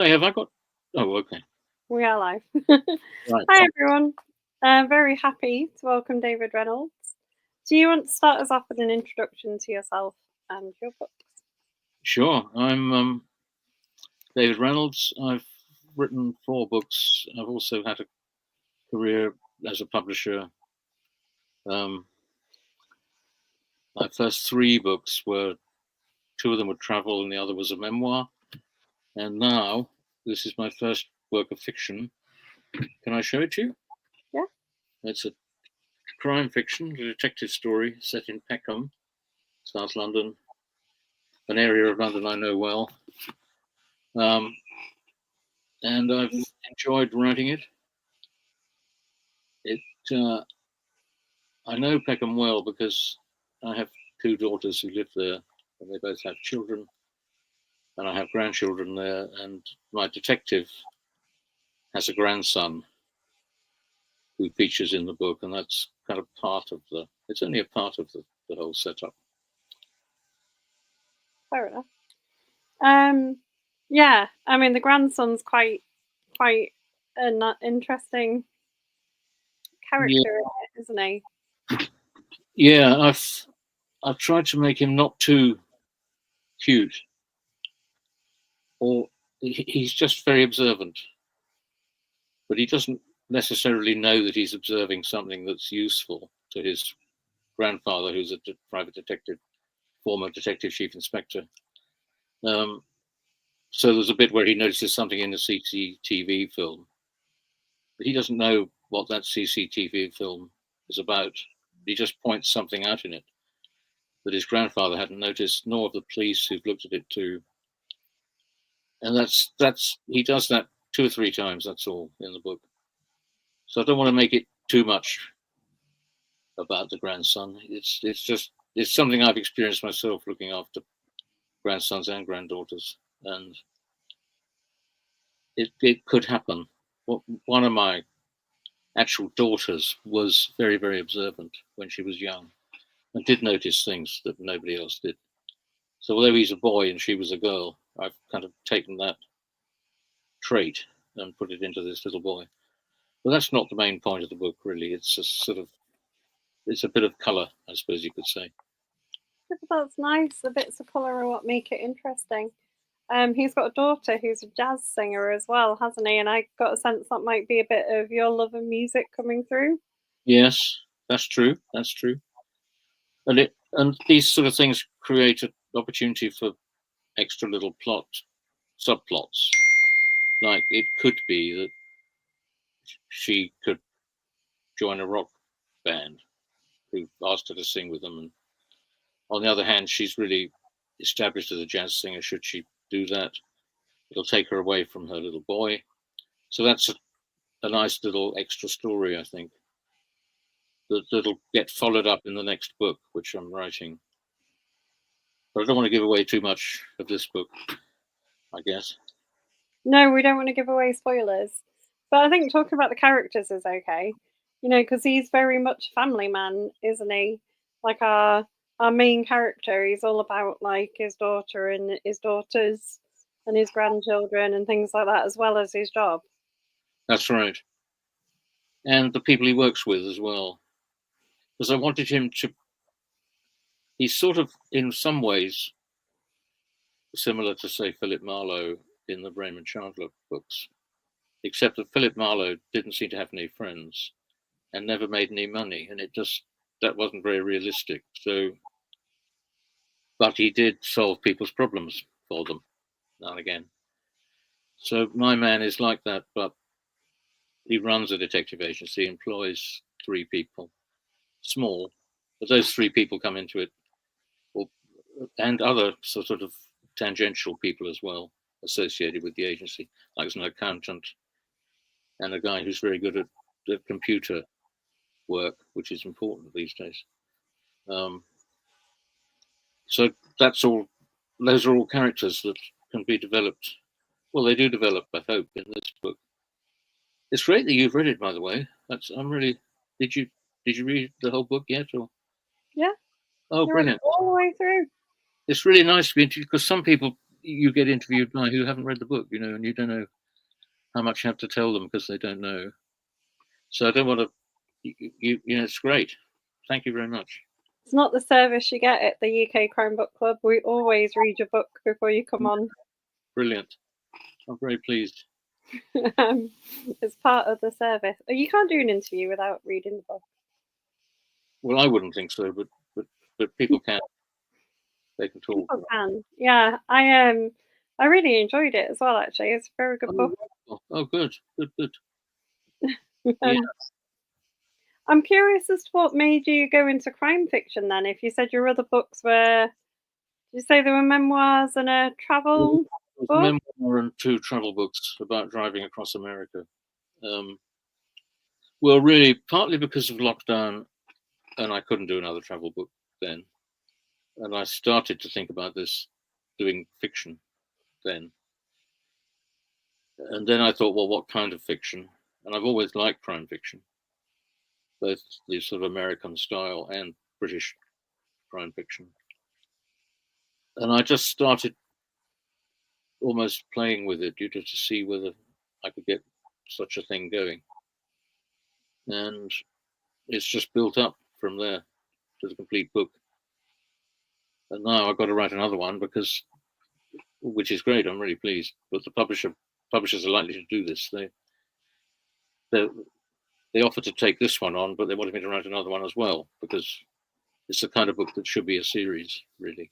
Hey, have I got? Oh, okay. We are live. Right. Hi, everyone. Very happy to welcome David Reynolds. Do you want to start us off with an introduction to yourself and your books? Sure. I'm David Reynolds. I've written 4 books. I've also had a career as a publisher. Um, my first 3 books were 2 of them were travel, and the other was a memoir. And now this is my first work of fiction. Can I show it to you? Yeah. It's a crime fiction, a detective story set in Peckham, South London, an area of London I know well. And I've enjoyed writing it. It I know Peckham well because I have 2 daughters who live there, and they both have children, and I have grandchildren there. And my detective has a grandson who features in the book, and that's kind of part of the. It's only a part of the whole setup. Fair enough. Yeah. I mean, the grandson's quite an interesting character, isn't he? Yeah, I've tried to make him not too cute, or he's just very observant, but he doesn't necessarily know that he's observing something that's useful to his grandfather, who's a private detective, former detective chief inspector. So there's a bit where he notices something in a CCTV film, but he doesn't know what that CCTV film is about. He just points something out in it that his grandfather hadn't noticed, nor the police who've looked at it too. And that's he does that 2 or 3 times. That's all in the book. So I don't want to make it too much about the grandson. It's something I've experienced myself, looking after grandsons and granddaughters, and it could happen. One of my actual daughters was very, very observant when she was young and did notice things that nobody else did. So although he's a boy and she was a girl, I've kind of taken that trait and put it into this little boy. But that's not the main point of the book, really. It's just sort of, it's a bit of colour, I suppose you could say. That's nice. The bits of colour are what make it interesting. He's got a daughter who's a jazz singer as well, hasn't he? And I got a sense that might be a bit of your love of music coming through. Yes, that's true. That's true. And these sort of things create an opportunity for extra little subplots. Like it could be that she could join a rock band who asked her to sing with them. And on the other hand, she's really established as a jazz singer. Should she do that, it'll take her away from her little boy. So that's a nice little extra story, I think, that'll get followed up in the next book, which I'm writing. But I don't want to give away too much of this book, I guess. No, we don't want to give away spoilers. But I think talking about the characters is okay. Because he's very much a family man, isn't he? Like our main character, he's all about like his daughter and his daughters and his grandchildren and things like that, as well as his job. That's right. And the people he works with as well. Because I wanted him to, he's sort of, in some ways, similar to, say, Philip Marlowe in the Raymond Chandler books, except that Philip Marlowe didn't seem to have any friends and never made any money. And that wasn't very realistic. So, but he did solve people's problems for them now and again. So my man is like that, but he runs a detective agency, employs 3 people, small, but those 3 people come into it, and other sort of tangential people as well associated with the agency, like an accountant and a guy who's very good at the computer work, which is important these days. So that's all. Those are all characters that can be developed. Well, they do develop, I hope, in this book. It's great that you've read it, by the way. I'm really. Did you read the whole book yet? Or Yeah, oh, you read it brilliant! all the way through. It's really nice to be because some people you get interviewed by who haven't read the book, and you don't know how much you have to tell them because they don't know. So I don't want to. It's great. Thank you very much. It's not the service you get at the UK Crime Book Club. We always read your book before you come on. Brilliant. I'm very pleased. It's part of the service. You can't do an interview without reading the book. Well, I wouldn't think so, but people can. They can talk. People can. Yeah, I really enjoyed it as well. Actually, it's a very good book. Oh, good. Yeah. I'm curious as to what made you go into crime fiction then. If you said your other books were, did you say they were memoirs and a travel It was book? a memoir and 2 travel books about driving across America. Well, really, partly because of lockdown, and I couldn't do another travel book then. And I started to think about this, doing fiction then. And then I thought, well, what kind of fiction? And I've always liked crime fiction, both the sort of American style and British crime fiction. And I just started almost playing with it, to see whether I could get such a thing going. And it's just built up from there to the complete book. And now I've got to write another one which is great. I'm really pleased. But the publishers are likely to do this. They offered to take this one on, but they wanted me to write another one as well, because it's the kind of book that should be a series, really.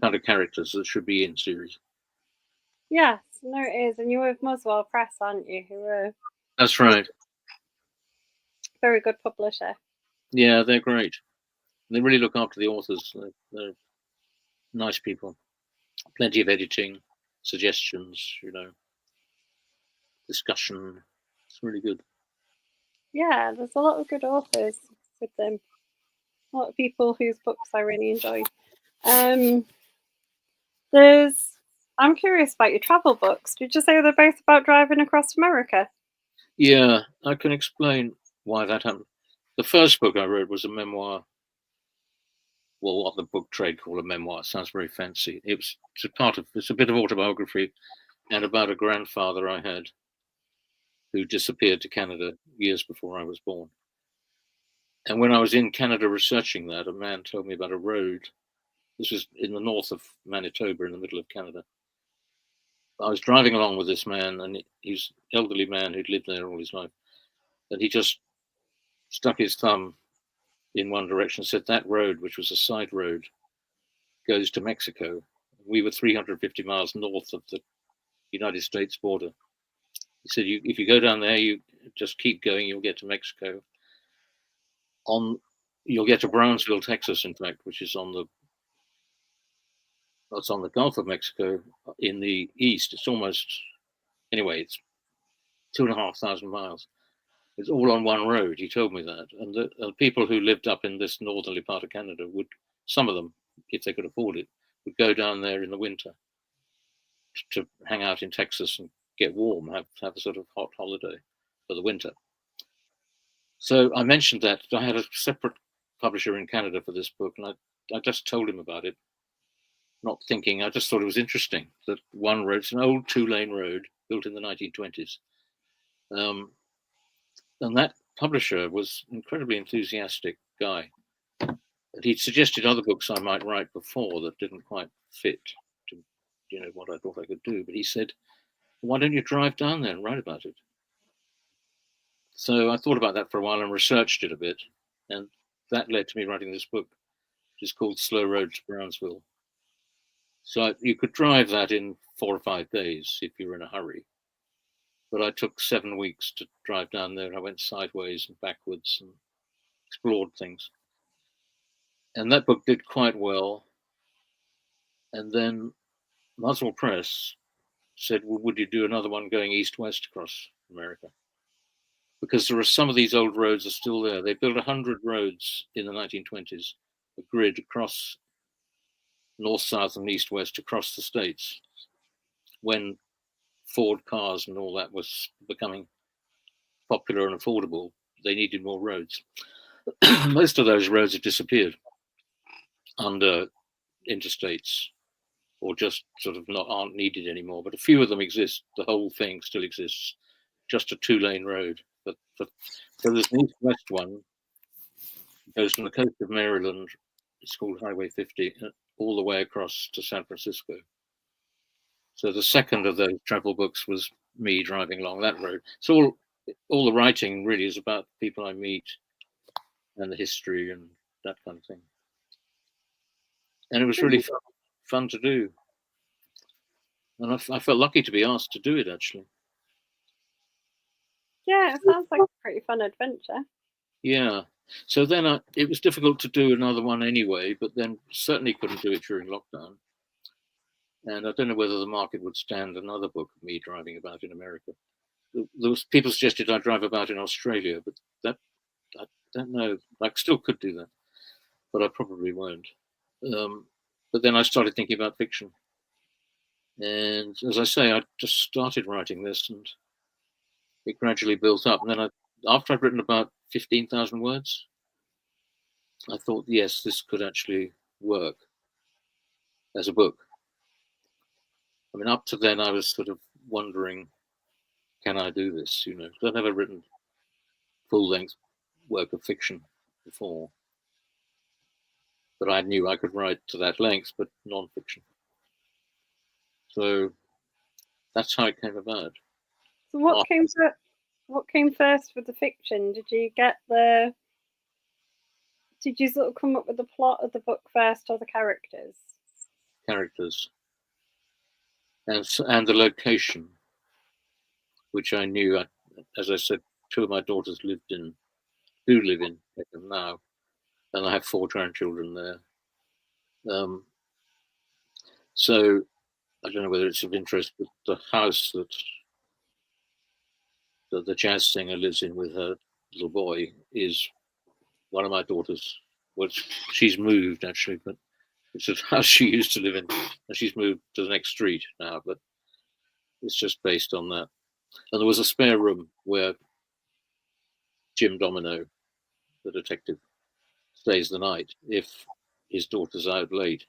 Kind of characters that should be in series. Yes, no, it is. And you're with Muswell Press, aren't you? Who are That's right. very good publisher. Yeah, they're great. They really look after the authors. They're nice people. Plenty of editing, suggestions, discussion. It's really good. Yeah, there's a lot of good authors with them. A lot of people whose books I really enjoy. I'm curious about your travel books. Did you say they're both about driving across America? Yeah, I can explain why that happened. The first book I wrote was a memoir. Well, what the book trade call a memoir. It sounds very fancy. It's a bit of autobiography, and about a grandfather I had who disappeared to Canada years before I was born. And when I was in Canada researching that, a man told me about a road. This was in the north of Manitoba, in the middle of Canada. I was driving along with this man, and he's an elderly man who'd lived there all his life. And he just stuck his thumb in one direction and said, that road, which was a side road, goes to Mexico. We were 350 miles north of the United States border. He said, if you go down there, you just keep going, you'll get to Mexico. You'll get to Brownsville, Texas, in fact, which is on the Gulf of Mexico in the east. It's 2,500 miles. It's all on one road. He told me that. And the people who lived up in this northerly part of Canada some of them, if they could afford it, would go down there in the winter to hang out in Texas and get warm, have a sort of hot holiday for the winter. So I mentioned that I had a separate publisher in Canada for this book, and I just told him about it, not thinking. I just thought it was interesting that one road, it's an old 2-lane road built in the 1920s. And that publisher was an incredibly enthusiastic guy. And he'd suggested other books I might write before that didn't quite fit to, what I thought I could do. But he said, why don't you drive down there and write about it? So I thought about that for a while and researched it a bit. And that led to me writing this book, which is called Slow Road to Brownsville. So you could drive that in 4 or 5 days if you're in a hurry. But I took 7 weeks to drive down there. I went sideways and backwards and explored things. And that book did quite well. And then Muswell Press said, well, would you do another one going east-west across America? Because there are some of these old roads are still there. They built 100 roads in the 1920s, a grid across north, south, and east-west across the states when Ford cars and all that was becoming popular and affordable. They needed more roads. Most of those roads have disappeared under interstates or just sort of aren't needed anymore. But a few of them exist. The whole thing still exists. Just a 2-lane road. But so there's an east-west one. It goes from the coast of Maryland. It's called Highway 50, all the way across to San Francisco. So the second of those travel books was me driving along that road. So all the writing really is about people I meet and the history and that kind of thing. And it was really fun to do. And I felt lucky to be asked to do it, actually. Yeah, it sounds like a pretty fun adventure. Yeah. So then it was difficult to do another one anyway, but then certainly couldn't do it during lockdown. And I don't know whether the market would stand another book of me driving about in America. There was people suggested I drive about in Australia, but that I don't know. I still could do that, but I probably won't. But then I started thinking about fiction. And as I say, I just started writing this and it gradually built up. And then after I'd written about 15,000 words, I thought, yes, this could actually work as a book. I mean, up to then I was sort of wondering, can I do this? You know, 'cause I've never written full-length work of fiction before. But I knew I could write to that length, but non-fiction. So that's how it came about. So what came first with the fiction? Did you sort of come up with the plot of the book first, or the characters? Characters and the location, which I knew. As I said, 2 of my daughters do live in Peckham now, and I have 4 grandchildren there. So I don't know whether it's of interest, but the house that the jazz singer lives in with her little boy is one of my daughters. Well, she's moved actually, but it's a house she used to live in, and she's moved to the next street now. But it's just based on that. And there was a spare room where Jim Domino, the detective, stays the night if his daughter's out late,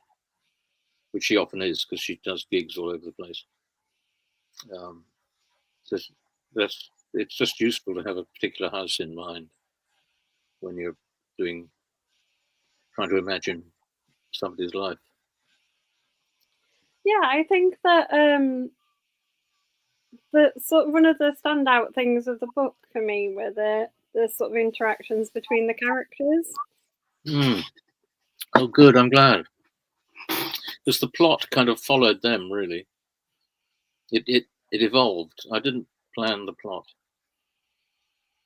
which she often is because she does gigs all over the place. So it's just useful to have a particular house in mind when you're trying to imagine somebody's life. Yeah, I think that the sort of one of the standout things of the book for me were the sort of interactions between the characters. Oh, good. I'm glad, because the plot kind of followed them. Really, it evolved. I didn't plan the plot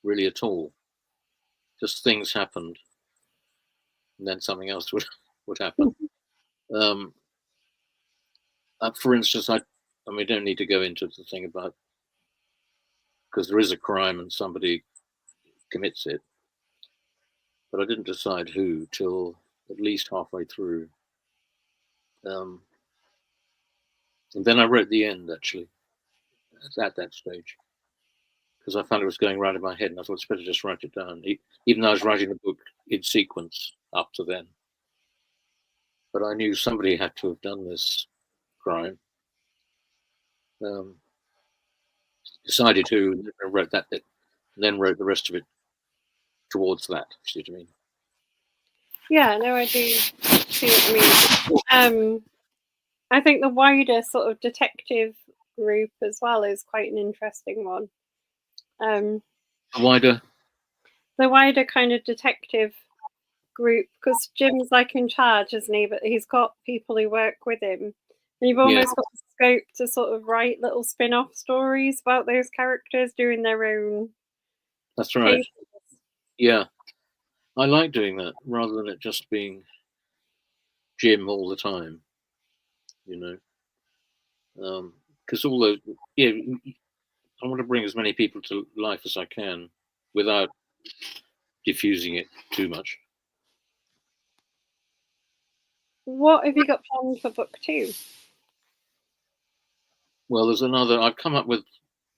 really at all. Just things happened, and then something else would happen. For instance, I mean, don't need to go into the thing about, because there is a crime and somebody commits it, but I didn't decide who till at least halfway through. And then I wrote the end actually at that stage, because I found it was going right in my head, and I thought it's better just write it down, even though I was writing the book in sequence up to then. But I knew somebody had to have done this crime. Decided who, and then wrote that bit, and then wrote the rest of it towards that. See what I mean? Yeah, no, I do see what you mean. I think the wider sort of detective group as well is quite an interesting one. The wider kind of detective group, because Jim's like in charge, isn't he? But he's got people who work with him, and you've almost got the scope to sort of write little spin-off stories about those characters doing their own. That's right. Cases. Yeah, I like doing that rather than it just being Jim all the time. You know, because I want to bring as many people to life as I can without diffusing it too much. What have you got planned for book 2? Well, I've come up with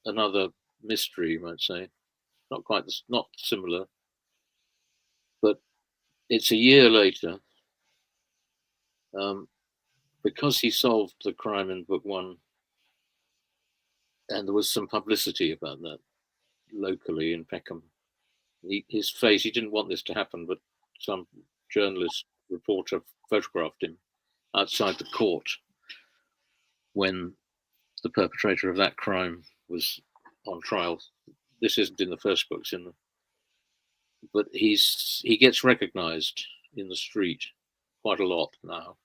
another mystery, you might say. Not similar, but it's a year later. because he solved the crime in book 1, and there was some publicity about that locally in Peckham. His face, he didn't want this to happen, but some journalist reporter photographed him outside the court when the perpetrator of that crime was on trial. This isn't in the first books, but he gets recognized in the street quite a lot now.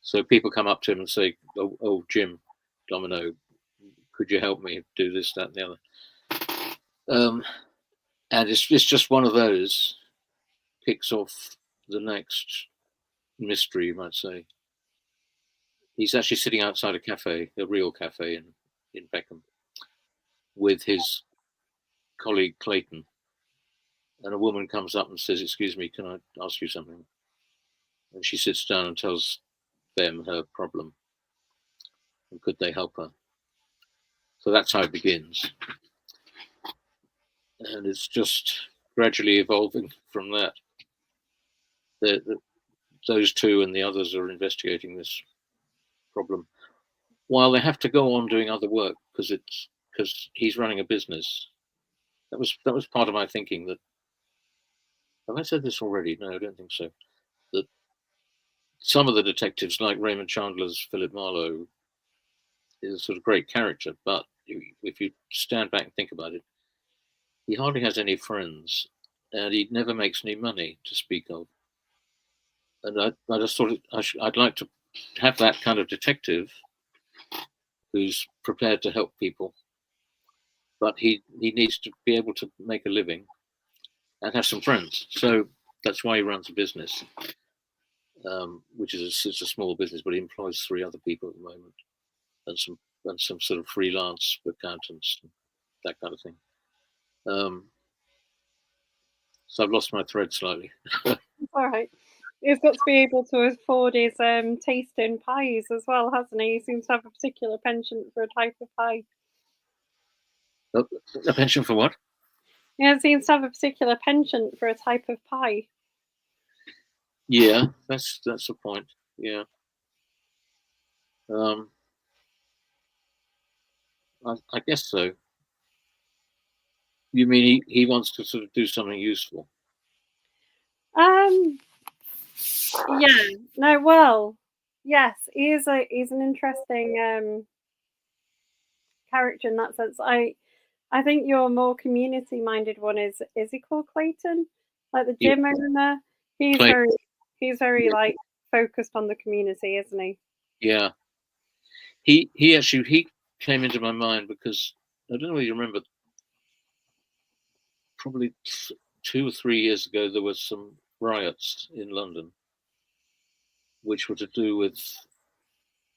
So people come up to him and say, "Oh, Jim Domino, could you help me do this, that, and the other?" And it's just one of those, kicks off the next mystery, you might say. He's actually sitting outside a cafe, a real cafe in Peckham, with his colleague Clayton. And a woman comes up and says, "Excuse me, can I ask you something?" And she sits down and tells them her problem. And could they help her? So that's how it begins. And it's just gradually evolving from that. Those two and the others are investigating this problem, while they have to go on doing other work because he's running a business. That was part of my thinking. That, have I said this already? No, I don't think so. That some of the detectives, like Raymond Chandler's Philip Marlowe, is a sort of great character, but if you stand back and think about it, he hardly has any friends, and he never makes any money to speak of. And I just thought I'd like to have that kind of detective who's prepared to help people, but he needs to be able to make a living and have some friends. So that's why he runs a business, which is it's a small business, but he employs 3 other people at the moment, and some sort of freelance accountants, that kind of thing. So I've lost my thread slightly. All right. He's got to be able to afford his taste in pies as well, hasn't he? He seems to have a particular penchant for a type of pie. A penchant for what? Yeah, it seems to have a particular penchant for a type of pie. Yeah, that's the point. Yeah. I guess so. You mean he wants to sort of do something useful? Yeah. No. Well. Yes. He's an interesting character in that sense. I think your more community-minded one is he called Clayton? Like the gym owner? He's Clayton. very like focused on the community, isn't he? Yeah. He actually came into my mind because I don't know whether you remember, probably 2 or 3 years ago there was some riots in London which were to do with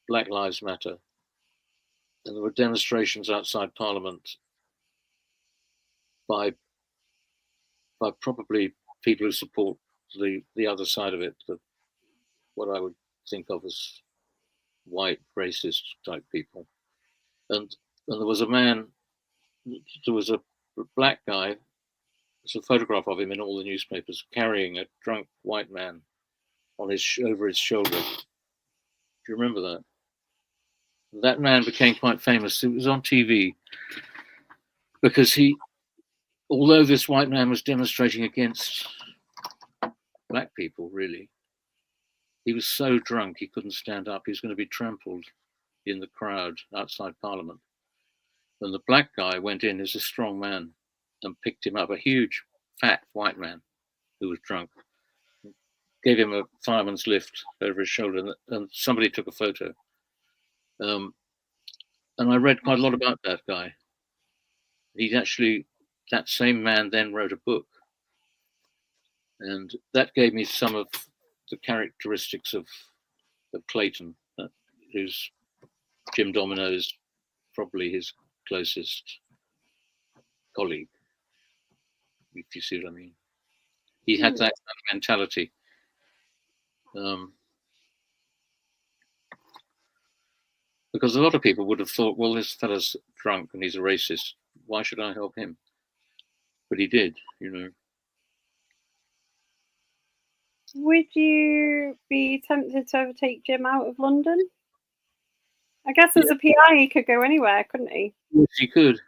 Black Lives Matter, and there were demonstrations outside Parliament by probably people who support the other side of it, what I would think of as white racist type people. And there was a black guy. There's a photograph of him in all the newspapers carrying a drunk white man on over his shoulder. Do you remember that? That man became quite famous. It was on TV because although this white man was demonstrating against black people, really, he was so drunk he couldn't stand up. He was going to be trampled in the crowd outside Parliament. And the black guy went in as a strong man and picked him up, a huge, fat white man who was drunk, gave him a fireman's lift over his shoulder, and somebody took a photo. And I read quite a lot about that guy. That same man then wrote a book. And that gave me some of the characteristics of Clayton, who's Jim Domino's probably his closest colleague, if you see what I mean. He had that kind of mentality. Because a lot of people would have thought, well, this fella's drunk and he's a racist. Why should I help him? But he did, you know. Would you be tempted to ever take Jim out of London? I guess as Yeah. a PI, he could go anywhere, couldn't he? Yes, he could.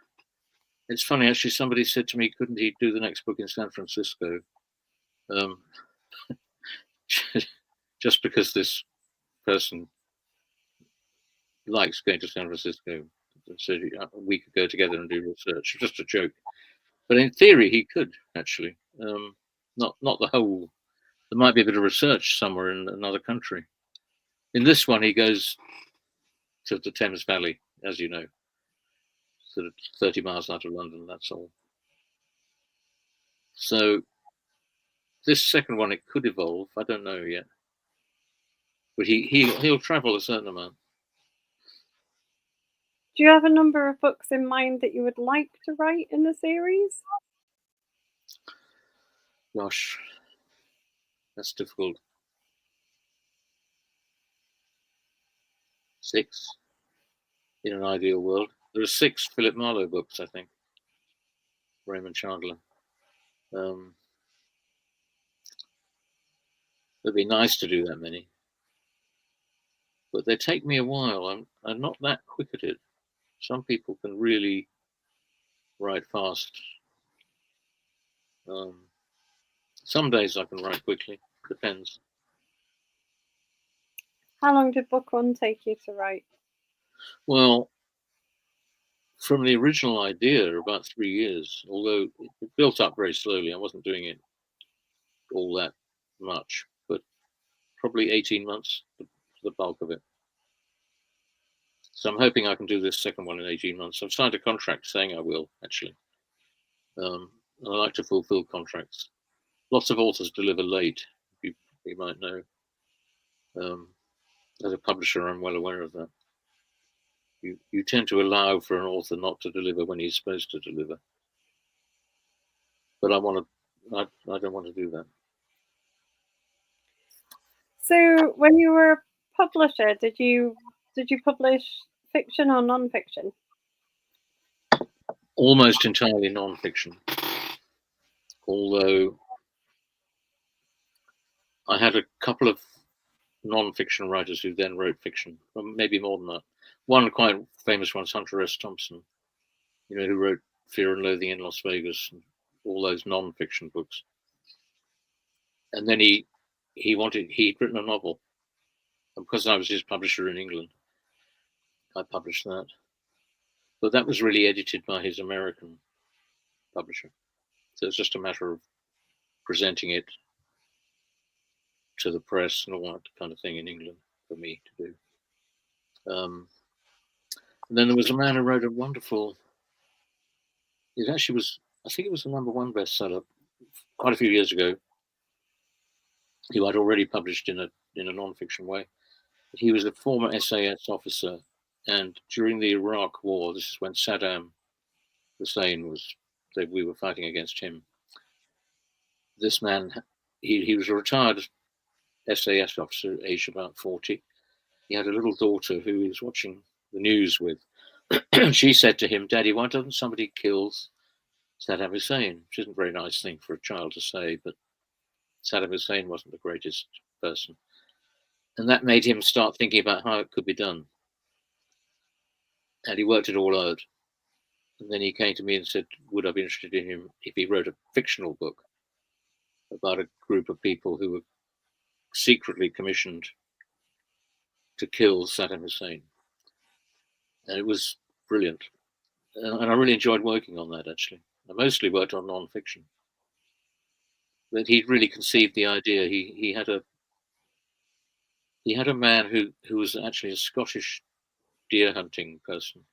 It's funny, actually, somebody said to me, couldn't he do the next book in San Francisco? Just because this person likes going to San Francisco. So we could go together and do research. Just a joke. But in theory, he could, actually. Not the whole. There might be a bit of research somewhere in another country. In this one, he goes to the Thames Valley, as you know, sort of 30 miles out of London, that's all. So this second one, it could evolve. I don't know yet. But he'll travel a certain amount. Do you have a number of books in mind that you would like to write in the series? Gosh, that's difficult. 6 in an ideal world. There are 6 Philip Marlowe books, I think. Raymond Chandler. It'd be nice to do that many, but they take me a while. I'm not that quick at it. Some people can really write fast. Some days I can write quickly. Depends. How long did book 1 take you to write? Well, from the original idea, about 3 years, although it built up very slowly. I wasn't doing it all that much, but probably 18 months for the bulk of it. So I'm hoping I can do this second one in 18 months. I've signed a contract saying I will, actually. And I like to fulfill contracts. Lots of authors deliver late, you might know. As a publisher, I'm well aware of that. You tend to allow for an author not to deliver when he's supposed to deliver. But I don't want to do that. So when you were a publisher, did you publish fiction or non-fiction? Almost entirely non-fiction. Although I had a couple of non-fiction writers who then wrote fiction, maybe more than that. One quite famous one's Hunter S. Thompson, who wrote Fear and Loathing in Las Vegas and all those non-fiction books. And then he'd written a novel. And because I was his publisher in England, I published that. But that was really edited by his American publisher. So it's just a matter of presenting it to the press and all that kind of thing in England for me to do. And then there was a man who wrote a wonderful, it actually was, I think it was the #1 bestseller quite a few years ago, who I'd already published in a non-fiction way. He was a former SAS officer, and during the Iraq War, this is when Saddam Hussein we were fighting against him. This man, he was a retired SAS officer, aged about 40. He had a little daughter who he was watching the news with. She said to him, "Daddy, why doesn't somebody kill Saddam Hussein?" Which isn't a very nice thing for a child to say, but Saddam Hussein wasn't the greatest person. And that made him start thinking about how it could be done. And he worked it all out. And then he came to me and said, would I be interested in him if he wrote a fictional book about a group of people who were secretly commissioned to kill Saddam Hussein. And it was brilliant. And I really enjoyed working on that, actually. I mostly worked on non-fiction. But he'd really conceived the idea. He had a man who was actually a Scottish deer hunting person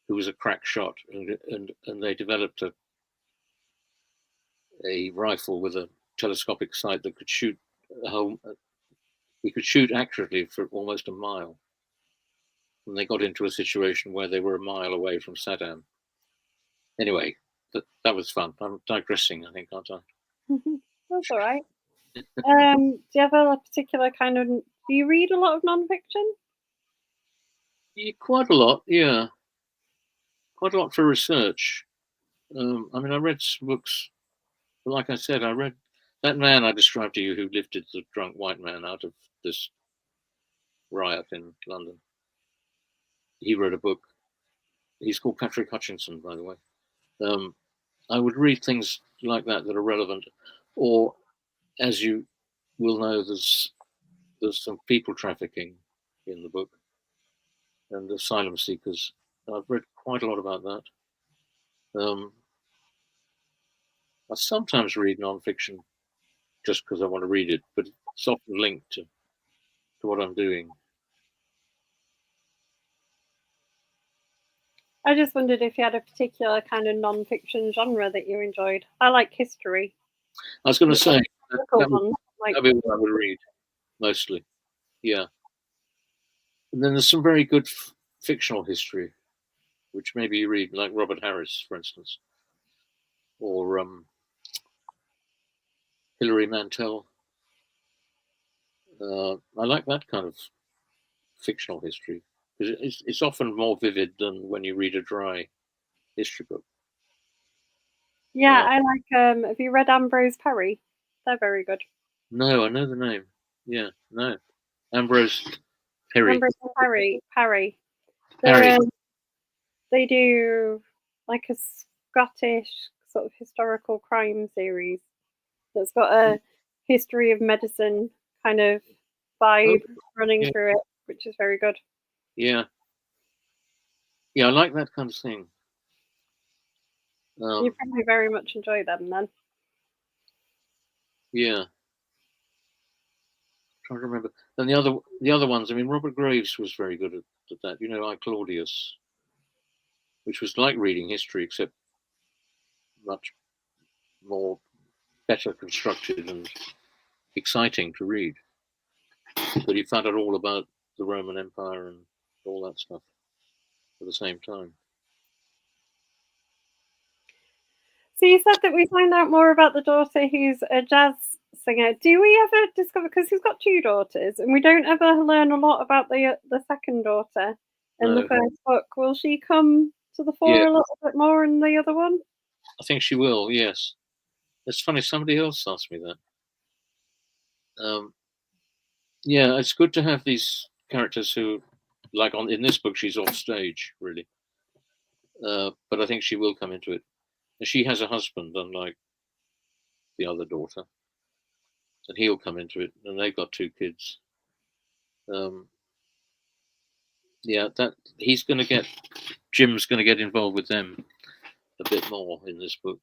who was a crack shot, and they developed a rifle with a telescopic sight that could shoot he could shoot accurately for almost a mile. And they got into a situation where they were a mile away from Saddam. Anyway, that was fun. I'm digressing, I think, aren't I? That's all right. Do you have a particular kind of? Do you read a lot of non-fiction? Yeah, quite a lot, yeah. Quite a lot for research. I mean, I read books, but like I said, I read That man I described to you who lifted the drunk white man out of this riot in London, he wrote a book. He's called Patrick Hutchinson, by the way. I would read things like that that are relevant, or as you will know, there's some people trafficking in the book and asylum seekers. I've read quite a lot about that. I sometimes read non-fiction just because I want to read it, but it's often linked to what I'm doing. I just wondered if you had a particular kind of non-fiction genre that you enjoyed. I like history. I was going to say That'd be what I would read mostly. Yeah, and then there's some very good fictional history, which maybe you read, like Robert Harris, for instance, or Hilary Mantel. I like that kind of fictional history because it's often more vivid than when you read a dry history book. Yeah, I like. Have you read Ambrose Parry? They're very good. No, I know the name. Yeah, no, Ambrose Parry. Ambrose Parry. They do like a Scottish sort of historical crime series that's got a history of medicine kind of vibe running through it, which is very good. Yeah. Yeah, I like that kind of thing. You probably very much enjoy them then. Yeah. I'm trying to remember. And the other ones, I mean, Robert Graves was very good at that. You know, I Claudius, which was like reading history, except much more better constructed and exciting to read. But you found out all about the Roman Empire and all that stuff at the same time. So you said that we find out more about the daughter who's a jazz singer. Do we ever discover, because he's got two daughters, and we don't ever learn a lot about the second daughter in the first book? Will she come to the fore a little bit more in the other one? I think she will. Yes. It's funny. Somebody else asked me that. Yeah, it's good to have these characters who, like in this book, she's off stage really, but I think she will come into it. And she has a husband, unlike the other daughter, and he'll come into it. And they've got two kids. Yeah, that he's going to get. Jim's going to get involved with them a bit more in this book.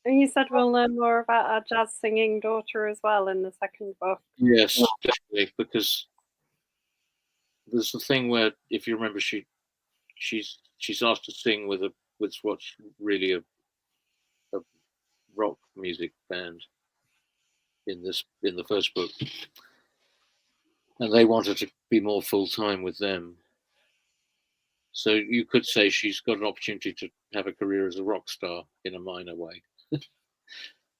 And you said we'll learn more about our jazz singing daughter as well in the second book. Yes, definitely, because there's the thing where, if you remember, she's asked to sing with what's really a rock music band in the first book, and they wanted to be more full time with them. So you could say she's got an opportunity to have a career as a rock star in a minor way.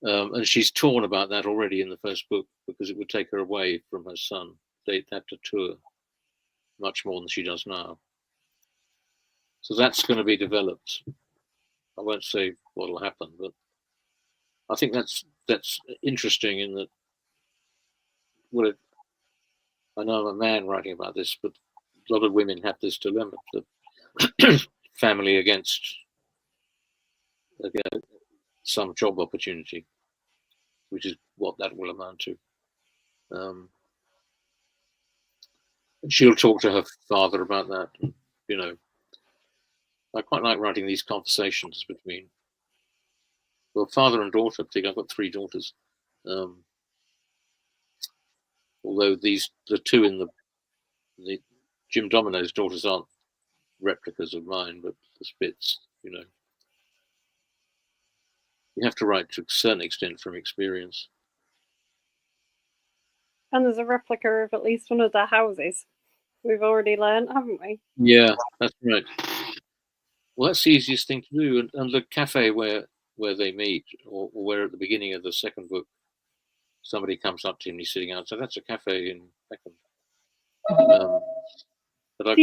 And she's torn about that already in the first book because it would take her away from her son. They'd have to tour much more than she does now. So that's going to be developed. I won't say what will happen, but I think that's interesting in that. Well, I know I'm a man writing about this, but a lot of women have this dilemma: the family against some job opportunity, which is what that will amount to. She'll talk to her father about that. You know, I quite like writing these conversations between, well, father and daughter. Particularly, I've got three daughters. Although the two in the Jim Domino's daughters aren't replicas of mine, but the Spitz. You know, you have to write to a certain extent from experience. And there's a replica of at least one of their houses. We've already learned, haven't we? Yeah, that's right. Well, that's the easiest thing to do. And the cafe where they meet, or where at the beginning of the second book, somebody comes up to him, he's sitting outside. That's a cafe in Peckham. But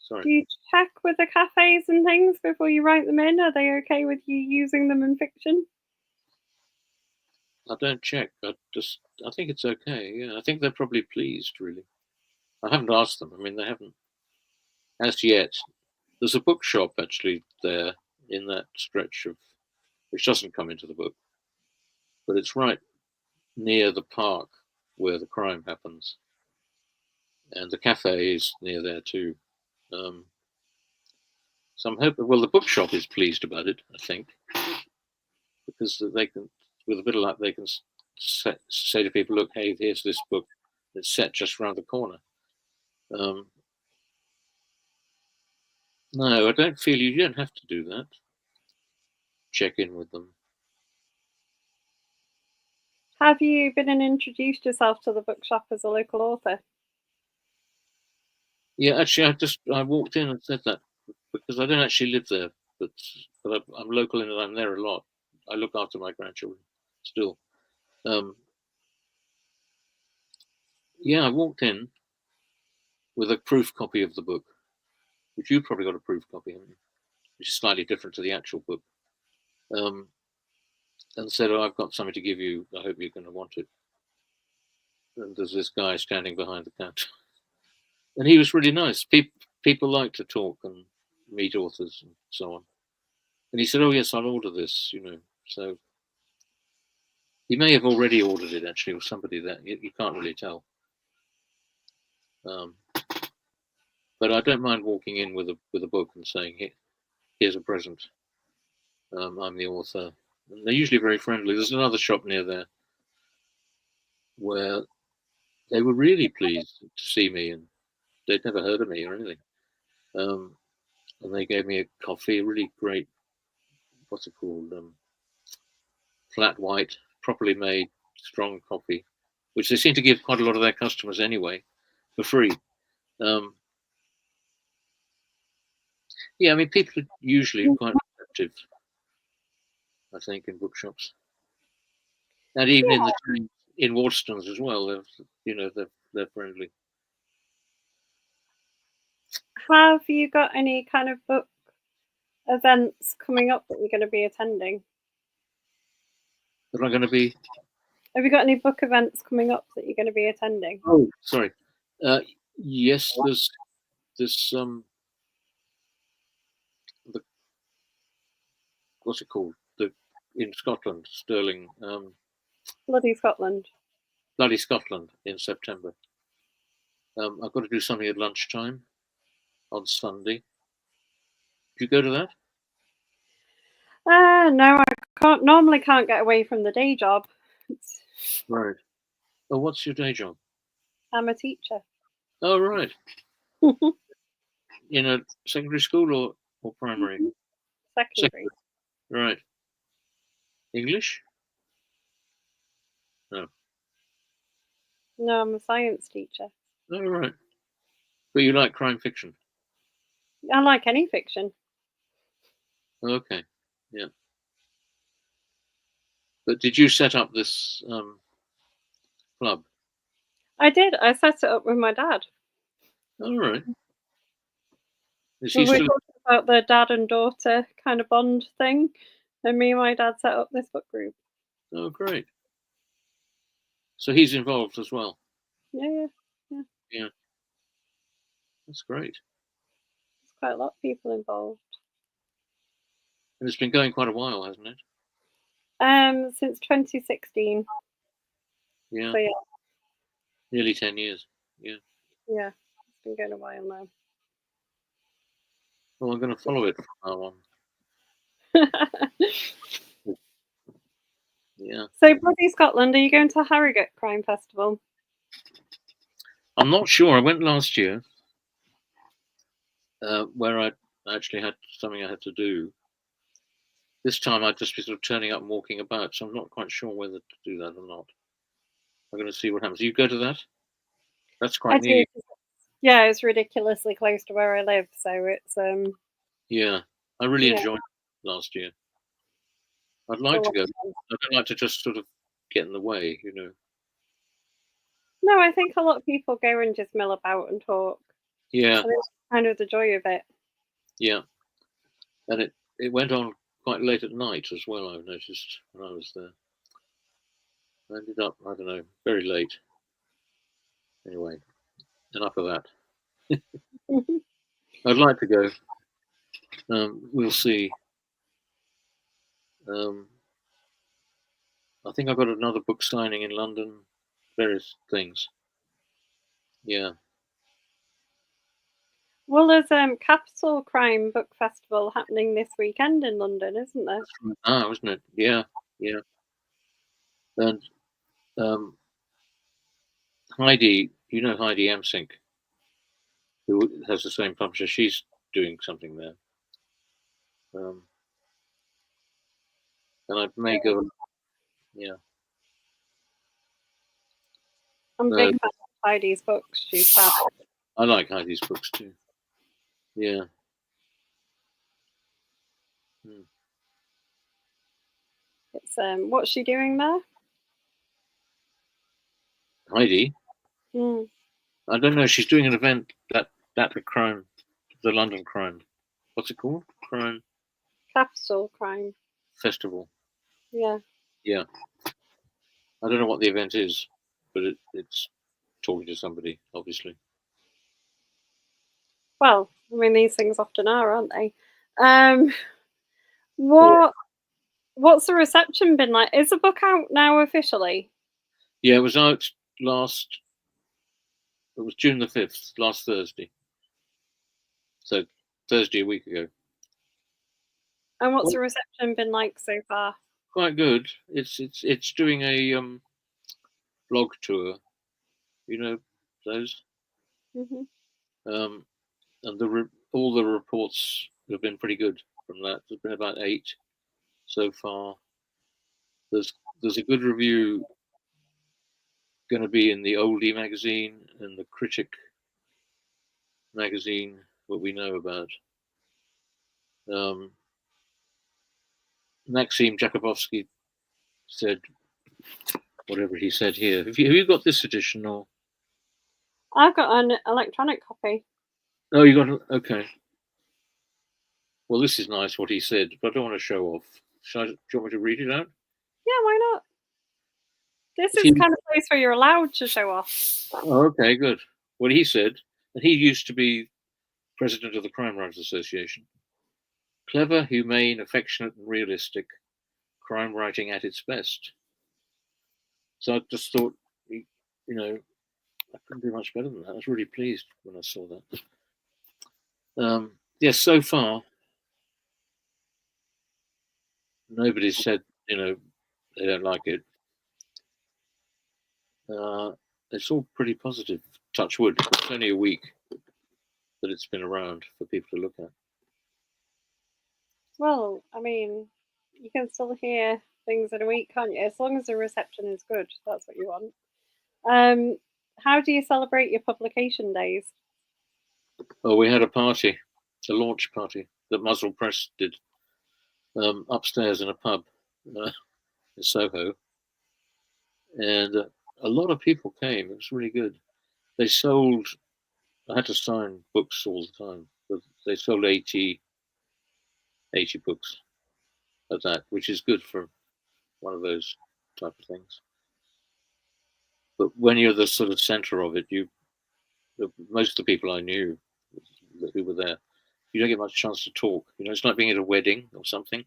Sorry. Do you check with the cafes and things before you write them in? Are they okay with you using them in fiction? I don't check. I think it's okay. Yeah, I think they're probably pleased. Really, I haven't asked them. I mean, they haven't as yet. There's a bookshop actually there in that stretch of, which doesn't come into the book, but it's right near the park where the crime happens, and the cafe is near there too. So I'm hoping. Well, the bookshop is pleased about it, I think, because they can, with a bit of luck, they can say to people, "Look, hey, here's this book. It's set just around the corner." No, I don't feel you don't have to do that. Check in with them. Have you been and introduced yourself to the bookshop as a local author? Yeah, actually, I walked in and said that because I don't actually live there, but I'm local in that I'm there a lot. I look after my grandchildren still. Yeah, I walked in with a proof copy of the book, which you probably got a proof copy, haven't you? Which is slightly different to the actual book. And said, "Oh, I've got something to give you. I hope you're going to want it." And there's this guy standing behind the counter, and he was really nice. People like to talk and meet authors and so on. And he said, "Oh yes, I'll order this." So he may have already ordered it actually, or somebody that you can't really tell. But I don't mind walking in with a book and saying, "Here's a present. I'm the author." And they're usually very friendly. There's another shop near there where they were really pleased to see me, and they'd never heard of me or anything. And they gave me a coffee, a really great, what's it called, flat white, properly made, strong coffee, which they seem to give quite a lot of their customers anyway, for free. Yeah, I mean, people are usually quite receptive, I think, in bookshops, and even in the in Waterstones as well. They're friendly. Have you got any kind of book events coming up that you're going to be attending? But I'm going to be. Have you got any book events coming up that you're going to be attending? Oh, sorry. Yes, there's the, what's it called? In Scotland, Stirling, Bloody Scotland. Bloody Scotland in September. I've got to do something at lunchtime on Sunday. Do you go to that? No, I normally can't get away from the day job. Right. Oh, what's your day job? I'm a teacher. Oh, right. In a secondary school or primary? Secondary. Right. English? No. No, I'm a science teacher. Oh, right. But you like crime fiction? I like any fiction. Okay. Yeah. But did you set up this club? I did. I set it up with my dad. All right. Is We he were still? talking about the dad and daughter kind of bond thing, and me and my dad set up this book group. Oh, great. So he's involved as well. Yeah. Yeah. That's great. There's quite a lot of people involved. And it's been going quite a while, hasn't it? Since 2016. Yeah. So yeah. Nearly 10 years. Yeah. Yeah. It's been going a while now. Well, I'm going to follow it from now on. Yeah. So, Bloody Scotland, are you going to Harrogate Crime Festival? I'm not sure. I went last year, where I actually had something I had to do. This time I'd just be sort of turning up and walking about, so I'm not quite sure whether to do that or not. I'm going to see what happens. You go to that? That's quite near. Yeah, it's ridiculously close to where I live, so it's Yeah, I really enjoyed it last year. I'd like to go. I don't like to just sort of get in the way, No, I think a lot of people go and just mill about and talk. Yeah, And it's kind of the joy of it. yeah, and it went on quite late at night as well. I've noticed when I was there. I ended up, I don't know, very late. Anyway, enough of that. I'd like to go. We'll see. Um, I think I've got another book signing in London. Various things. Yeah. Well, there's Capital Crime Book Festival happening this weekend in London, isn't there? Ah, wasn't it? Yeah, yeah. And Heidi, you know Heidi Amsink, who has the same publisher. She's doing something there. And I may go. Yeah. I'm a big fan of Heidi's books. She's fab. I like Heidi's books too. Yeah. It's what's she doing there? Heidi. Mm. I don't know. She's doing an event that the crime, the London crime. What's it called? Crime Capital Crime. Festival. Yeah. Yeah. I don't know what the event is, but it's talking to somebody, obviously. Well, I mean, these things often are, aren't they? What's the reception been like? Is the book out now officially? Yeah, it was out last. It was June the 5th, last Thursday. So Thursday a week ago. And what's the reception been like so far? Quite good. It's doing a blog tour. You know those. Mm-hmm. And all the reports have been pretty good from that. There's been about 8 so far. There's a good review going to be in the Oldie magazine and the Critic magazine, what we know about. Maxim Jakubowski said whatever he said here. Have you got this edition or? I've got an electronic copy. Oh, you got it? Okay. Well, this is nice what he said, but I don't want to show off. Do you want me to read it out? Yeah, why not? This is the kind of place where you're allowed to show off. Oh, okay, good. Well, he said that he used to be president of the Crime Writers Association. Clever, humane, affectionate, and realistic. Crime writing at its best. So I just thought, I couldn't do much better than that. I was really pleased when I saw that. Yes, so far, nobody's said, they don't like it. It's all pretty positive. Touch wood. It's only a week that it's been around for people to look at. Well, I mean, you can still hear things in a week, can't you? As long as the reception is good, that's what you want. How do you celebrate your publication days? Oh, we had a party, a launch party that Muzzle Press did upstairs in a pub in Soho. And a lot of people came. It was really good. They sold, I had to sign books all the time, but they sold 80 books of that, which is good for one of those type of things. But when you're the sort of center of it, most of the people I knew who were there, you don't get much chance to talk. It's like being at a wedding or something,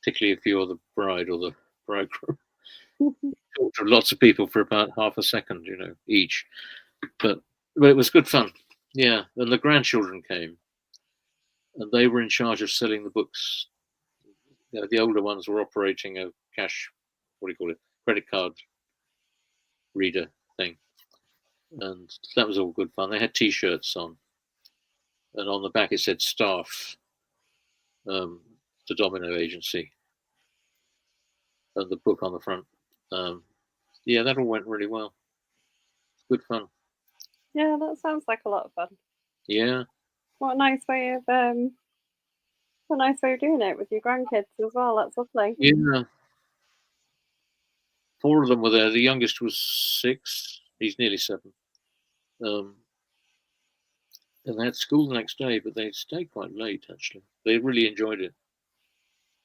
particularly if you're the bride or the bridegroom. Talk to lots of people for about half a second, each. But it was good fun. Yeah, and the grandchildren came, and they were in charge of selling the books. The older ones were operating a credit card reader thing, and that was all good fun. They had T-shirts on, and on the back it said "Staff," the Domino Agency, and the book on the front. Yeah, that all went really well. It's good fun. Yeah, that sounds like a lot of fun. Yeah. What a nice way of doing it with your grandkids as well. That's lovely. Yeah. 4 of them were there. The youngest was 6. He's nearly 7. And they had school the next day, but they stayed quite late, actually. They really enjoyed it.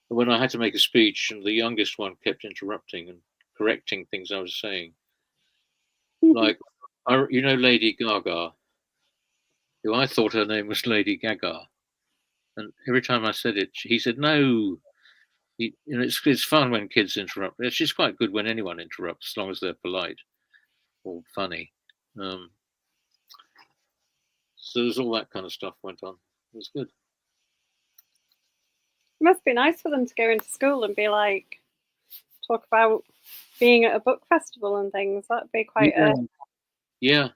And when I had to make a speech, and the youngest one kept interrupting and correcting things I was saying, like, Lady Gaga, who I thought her name was Lady Gaga. And every time I said it, he said, no. It's fun when kids interrupt. It's just quite good when anyone interrupts, as long as they're polite or funny. So there's all that kind of stuff went on. It was good. It must be nice for them to go into school and be like, talk about being at a book festival and things. That'd be quite Yeah.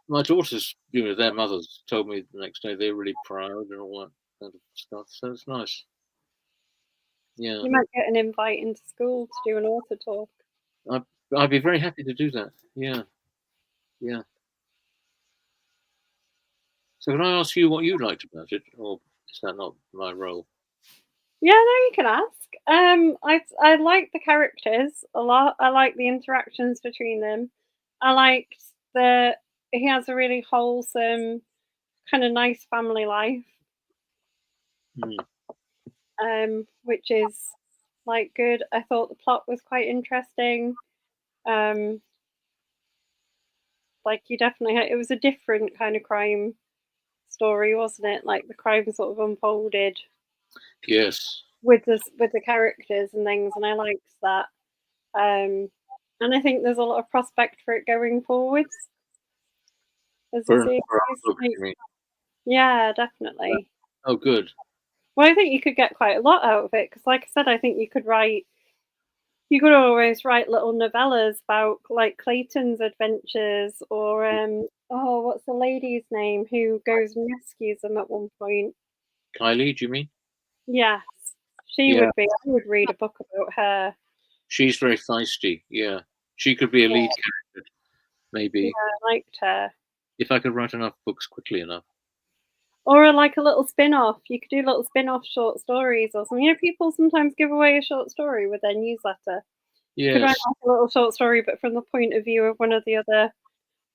My daughters, their mothers told me the next day they're really proud and all that kind of stuff. So it's nice. Yeah. You might get an invite into school to do an author talk. I'd be very happy to do that. Yeah. Yeah. So can I ask you what you liked about it, or is that not my role? Yeah, no, you can ask. I like the characters a lot. I like the interactions between them. I liked that he has a really wholesome, kind of nice family life. Which is like good. I thought the plot was quite interesting. Like you definitely it was a different kind of crime story, wasn't it? Like the crime sort of unfolded. Yes. With the characters and things, and I liked that. And I think there's a lot of prospect for it going forwards. As a series. Yeah, definitely. Oh, good. Well, I think you could get quite a lot out of it because, like I said, I think you could always write little novellas about like Clayton's adventures, or what's the lady's name who goes and rescues them at one point? Kylie, do you mean? Yes, she would be. I would read a book about her. She's very feisty. Yeah, she could be a lead character, maybe. Yeah, I liked her. If I could write enough books quickly enough. Or like a little spin-off. You could do little spin-off short stories or something. People sometimes give away a short story with their newsletter. Yes. You could write like a little short story, but from the point of view of one of the other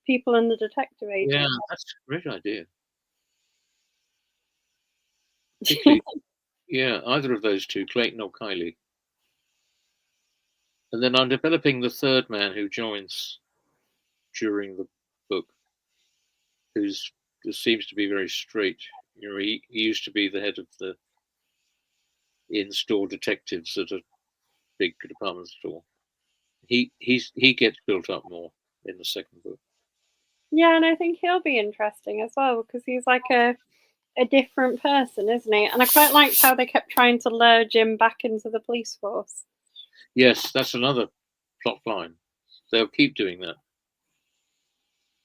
people in the detective agency. Yeah, that's a great idea. Particularly, yeah, either of those two, Clayton or Kylie. And then I'm developing the third man who joins during the book, who seems to be very straight. He used to be the head of the in-store detectives at a big department store. He gets built up more in the second book. Yeah, and I think he'll be interesting as well because he's like a different person, isn't he? And I quite liked how they kept trying to lure Jim back into the police force. Yes, that's another plot line. They'll keep doing that.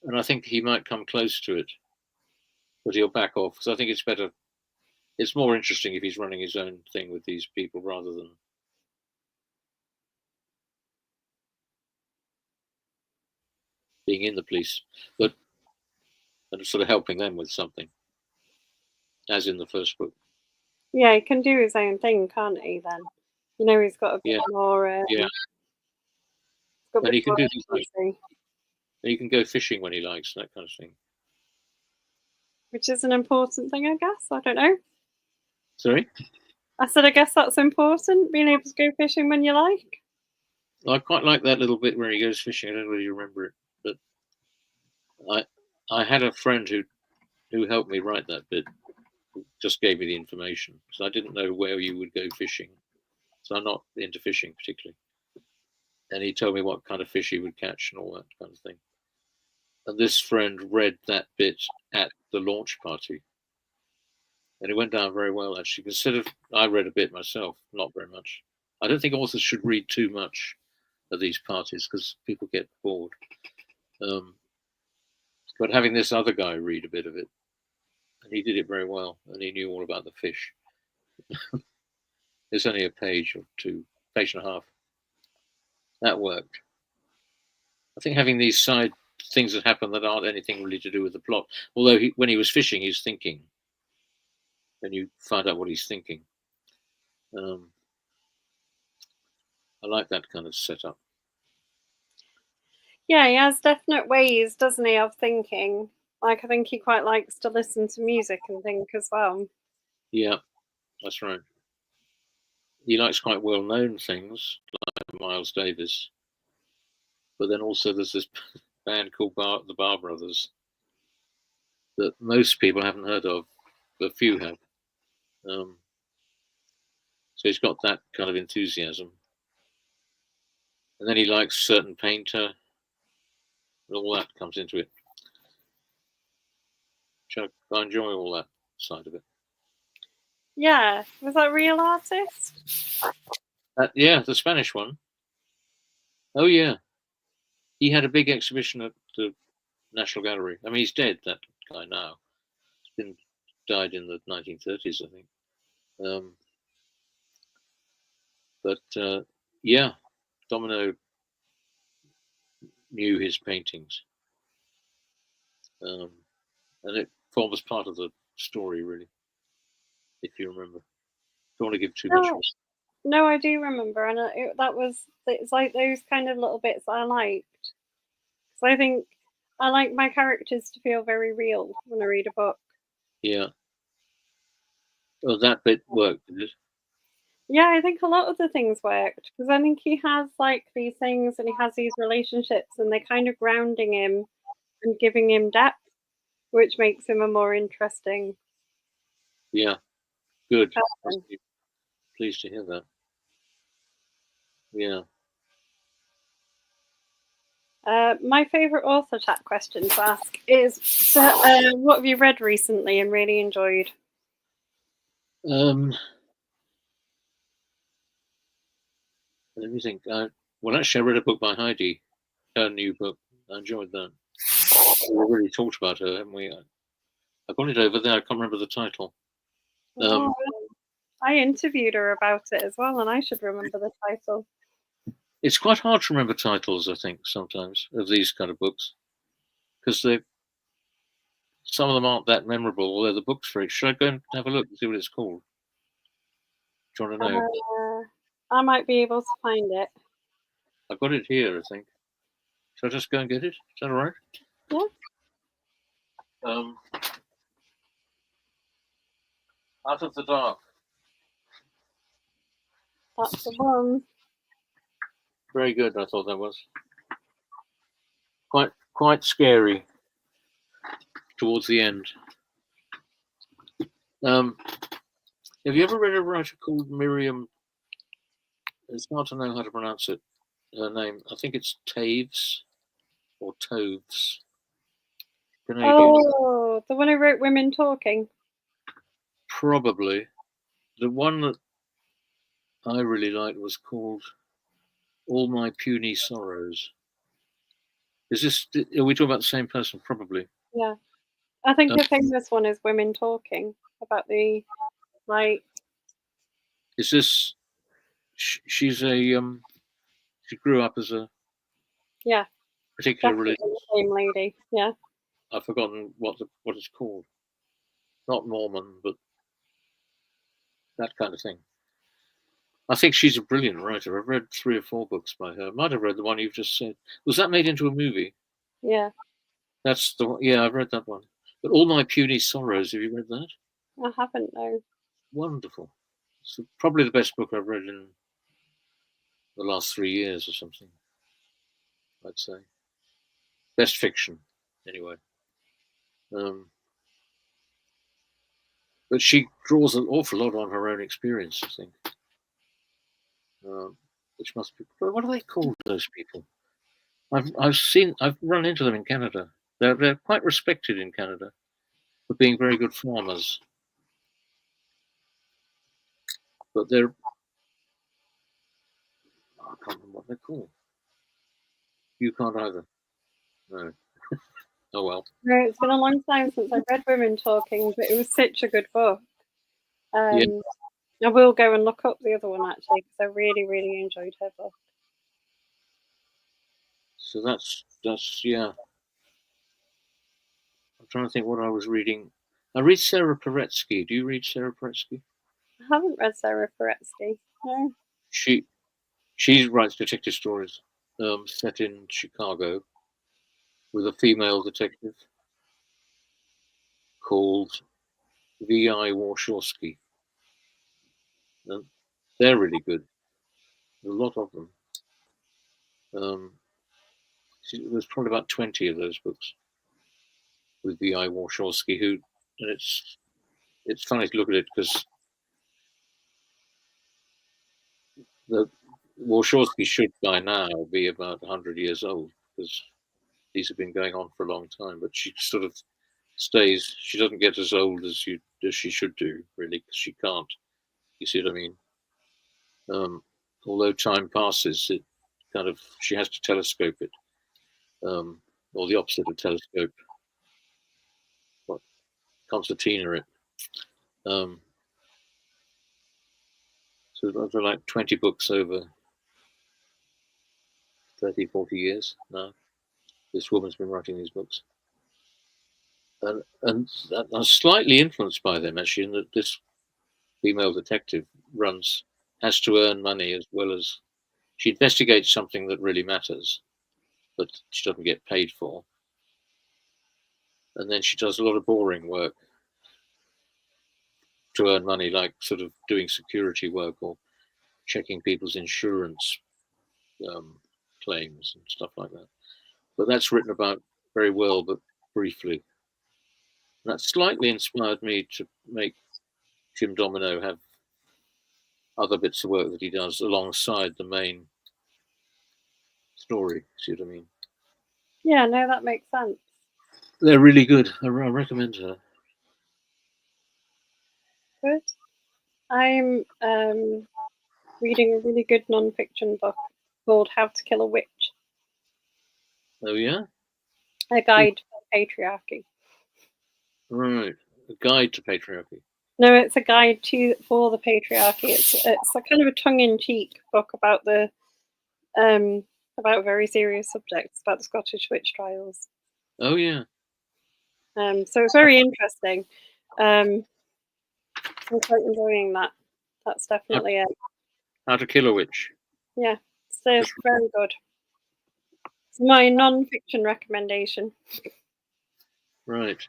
And I think he might come close to it, but he'll back off because I think it's better. It's more interesting if he's running his own thing with these people rather than being in the police, but and sort of helping them with something, as in the first book. Yeah, he can do his own thing, can't he? Then, he's got a bit more. Yeah. And he can do things like, he can go fishing when he likes, that kind of thing. Which is an important thing, I guess. I don't know. Sorry? I said, I guess that's important, being able to go fishing when you like. I quite like that little bit where he goes fishing. I don't really remember it, but I had a friend who helped me write that bit, who just gave me the information, so I didn't know where you would go fishing. So I'm not into fishing particularly. And he told me what kind of fish he would catch and all that kind of thing. And this friend read that bit at the launch party. And it went down very well, actually. I read a bit myself, not very much. I don't think authors should read too much at these parties because people get bored. But having this other guy read a bit of it, and he did it very well, and he knew all about the fish. It's only a page or two, page and a half. That worked. I think having these side things that happen that aren't anything really to do with the plot, although when he was fishing, he's thinking, and you find out what he's thinking. I like that kind of setup. Yeah, he has definite ways, doesn't he, of thinking. Like, I think he quite likes to listen to music and think as well. Yeah, that's right. He likes quite well-known things like Miles Davis, but then also there's this band called the Bar Brothers that most people haven't heard of, but few have. So he's got that kind of enthusiasm. And then he likes certain painter, and all that comes into it. So I enjoy all that side of it. Yeah, was that a real artist? Yeah, the Spanish one. Oh yeah, he had a big exhibition at the National Gallery. I mean, he's dead, that guy now. Died in the 1930s, I think. But yeah, Domino knew his paintings, and it forms part of the story, really. If you remember, don't want to give too much. No, no, I do remember, and it's like those kind of little bits I liked. So I think I like my characters to feel very real when I read a book. Yeah. Oh, that bit worked, did it? Yeah, I think a lot of the things worked because I think he has like these things and he has these relationships and they're kind of grounding him and giving him depth, which makes him a more interesting Yeah. Good. person. Pleased to hear that. Yeah. My favourite author chat question to ask is what have you read recently and really enjoyed? Let me think. Well, actually, I read a book by Heidi, her new book. I enjoyed that. We already talked about her, haven't we? I got it over there. I can't remember the title. Oh, I interviewed her about it as well, and I should remember the title. It's quite hard to remember titles, I think, sometimes of these kind of books, because some of them aren't that memorable. Although the book's free. Should I go and have a look and see what it's called? Do you want to know? I might be able to find it. I've got it here, I think. Should I just go and get it? Is that all right? Yeah. Out of the Dark. That's the one. Very good. I thought that was quite scary towards the end. Have you ever read a writer called Miriam? It's hard to know how to pronounce it. Her name, I think it's Taves or Toves. Oh, the one who wrote Women Talking. Probably. The one that I really liked was called All My Puny Sorrows. Are we talking about the same person? Probably. Yeah. I think the famous one is Women Talking about the, like... Is this... She's a... She grew up as a... Yeah. Particular religious... The same lady, yeah. I've forgotten what it's called. Not Mormon, but that kind of thing. I think she's a brilliant writer. I've read 3 or 4 books by her. Might have read the one you've just said. Was that made into a movie? Yeah. That's the one. Yeah, I've read that one. But All My Puny Sorrows, have you read that? I haven't, no. Wonderful. It's probably the best book I've read in the last 3 years or something, I'd say. Best fiction, anyway. But she draws an awful lot on her own experience, I think. Which must be... What are they called, those people? I've run into them in Canada. They're quite respected in Canada for being very good farmers. But I can't remember what they're called. You can't either. No. Oh well. No, it's been a long time since I've read Women Talking, but it was such a good book. Yeah. I will go and look up the other one actually because I really, really enjoyed her book. So that's yeah. I'm trying to think what I was reading. I read Sarah Paretsky. Do you read Sarah Paretsky? I haven't read Sarah Paretsky. No. She writes detective stories set in Chicago with a female detective. called V.I. Warshawski. And they're really good. A lot of them. There's probably about 20 of those books with V.I. Warshawski, and it's funny to look at it because the Warshawski should by now be about 100 years old because these have been going on for a long time, but she sort of stays. She doesn't get as old as she should do, really, because she can't. You see what I mean? Although time passes, it kind of she has to telescope it, or the opposite of telescope. What concertina it? So they're like 20 books over 30, 40 years now. This woman's been writing these books. And I'm slightly influenced by them, actually, in that this female detective has to earn money as well as she investigates something that really matters, but she doesn't get paid for. And then she does a lot of boring work to earn money, like sort of doing security work or checking people's insurance claims and stuff like that. But that's written about very well, but briefly. And that slightly inspired me to make Jim Domino have other bits of work that he does alongside the main story. See what I mean? Yeah, no, that makes sense. They're really good. I recommend her. Good. I'm reading a really good non-fiction book called How to Kill a Witch. Oh yeah? A Guide to Patriarchy. Right. A Guide to Patriarchy. No, it's a guide for the patriarchy. It's a kind of a tongue-in-cheek book about about very serious subjects, about the Scottish witch trials. Oh yeah. So it's very interesting. I'm quite enjoying that. That's definitely it. How to Kill a Witch. Yeah, so it's very good. It's my non-fiction recommendation. Right.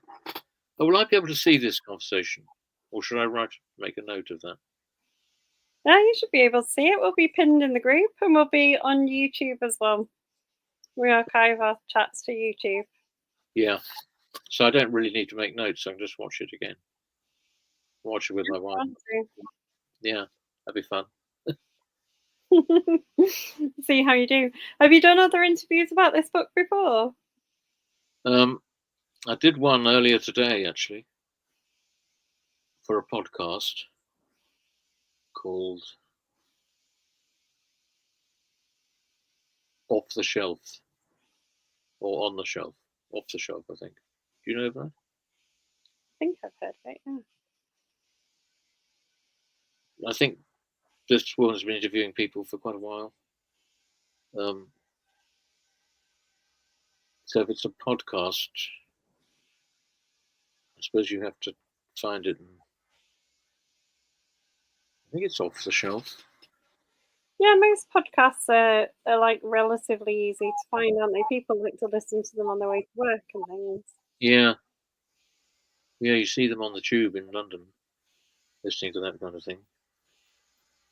Oh, will I be able to see this conversation, or should I make a note of that? Yeah, you should be able to see it. We'll be pinned in the group, and we'll be on YouTube as well. We archive our chats to YouTube. Yeah. So I don't really need to make notes. I can just watch it again. Watch it with my wife. Yeah, that'd be fun. See how you do. Have you done other interviews about this book before? I did one earlier today, actually, for a podcast called Off the Shelf or On the Shelf. Off the Shelf, I think. Do you know that? I think I've heard of it, yeah. I think this woman's been interviewing people for quite a while. So if it's a podcast, I suppose you have to find it. I think it's Off the Shelf. Yeah, most podcasts are like relatively easy to find, aren't they? People like to listen to them on their way to work and things. Yeah. Yeah, you see them on the tube in London, listening to that kind of thing.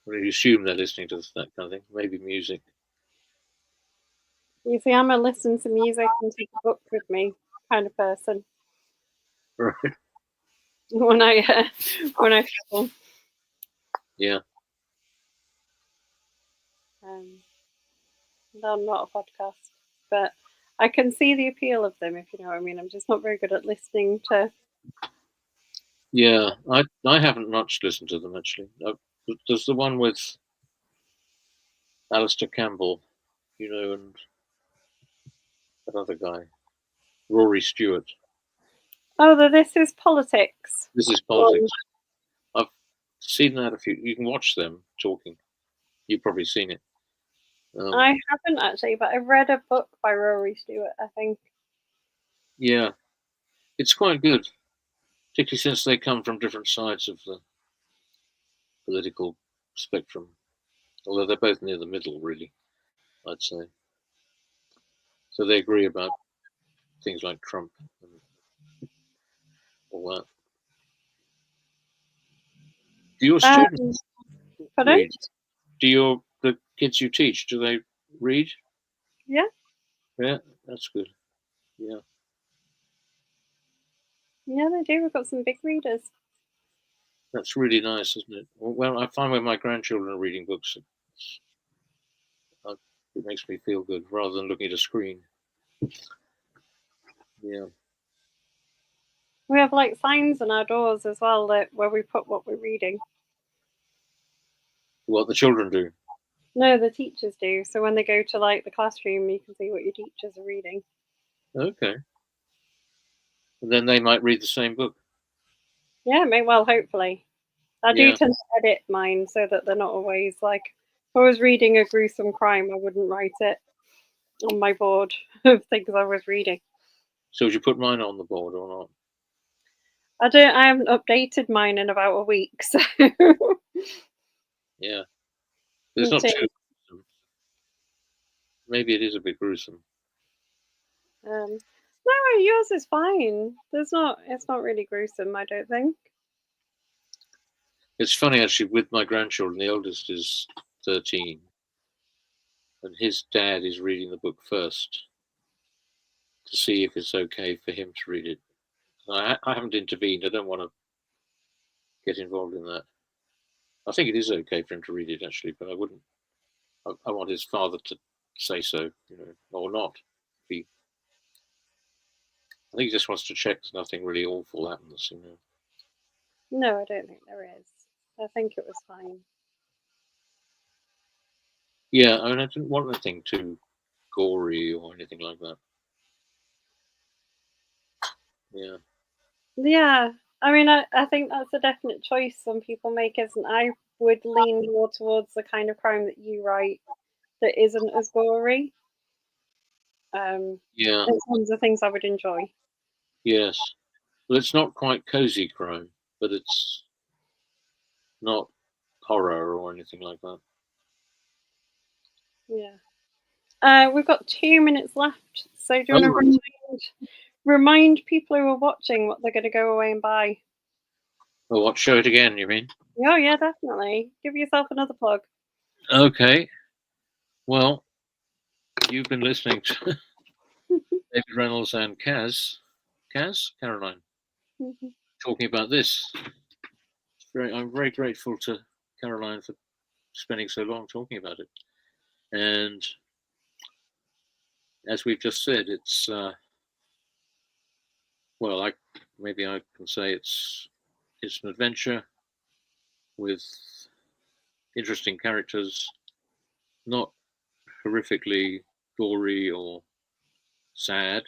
Well, you assume they're listening to that kind of thing. Maybe music. You see, I'm a listen to music and take a book with me kind of person. Right. When I travel. Yeah. I'm not a podcast, but I can see the appeal of them, if you know what I mean. I'm just not very good at listening to. Yeah, I haven't much listened to them actually. There's the one with Alistair Campbell, and that other guy, Rory Stewart. Oh, This Is Politics. This Is Politics. I've seen that a few. You can watch them talking. You've probably seen it. I haven't actually, but I've read a book by Rory Stewart, I think. Yeah, it's quite good, particularly since they come from different sides of the political spectrum. Although they're both near the middle, really, I'd say. So they agree about things like Trump all that. Do your students Pardon? read? Do the kids you teach, do they read? Yeah. Yeah, that's good. Yeah. Yeah, they do. We've got some big readers. That's really nice, isn't it? Well, I find when my grandchildren are reading books, it makes me feel good rather than looking at a screen. Yeah. We have like signs on our doors as well where we put what we're reading. What the children do? No, the teachers do. So when they go to like the classroom, you can see what your teachers are reading. Okay. And then they might read the same book. Yeah, well, hopefully. I do Yeah. tend to edit mine so that they're not always like, if I was reading a gruesome crime, I wouldn't write it on my board of things I was reading. So would you put mine on the board or not? I haven't updated mine in about a week, so Yeah. It's not too gruesome. Maybe it is a bit gruesome. No, yours is fine. It's not really gruesome, I don't think. It's funny actually with my grandchildren, the oldest is 13 and his dad is reading the book first to see if it's okay for him to read it. I haven't intervened. I don't want to get involved in that. I think it is okay for him to read it actually, but I wouldn't. I want his father to say so, or not. I think he just wants to check there's nothing really awful happens, No, I don't think there is. I think it was fine. Yeah, I mean, I didn't want anything too gory or anything like that. Yeah. Yeah, I mean, I think that's a definite choice some people make, isn't it? I would lean more towards the kind of crime that you write that isn't as gory. Yeah. It's one of the things I would enjoy. Yes. Well, it's not quite cozy crime, but it's not horror or anything like that. Yeah. We've got 2 minutes left, so do you want to remind people who are watching what they're going to go away and buy? Oh, what? Show it again, you mean? Oh, yeah, definitely. Give yourself another plug. Okay. Well, you've been listening to David Reynolds and Caroline, talking about this. I'm very grateful to Caroline for spending so long talking about it. And as we've just said, it's well, maybe I can say it's an adventure with interesting characters, not horrifically gory or sad.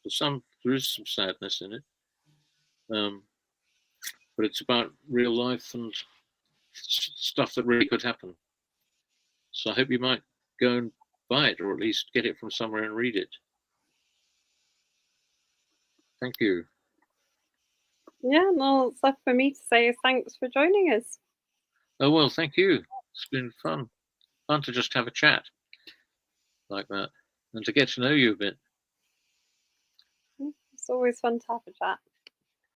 There is some sadness in it, but it's about real life and stuff that really could happen. So I hope you might go and buy it, or at least get it from somewhere and read it. Thank you. Yeah, and all that's left for me to say is thanks for joining us. Oh, well, thank you. It's been fun. Fun to just have a chat like that and to get to know you a bit. It's always fun to have a chat.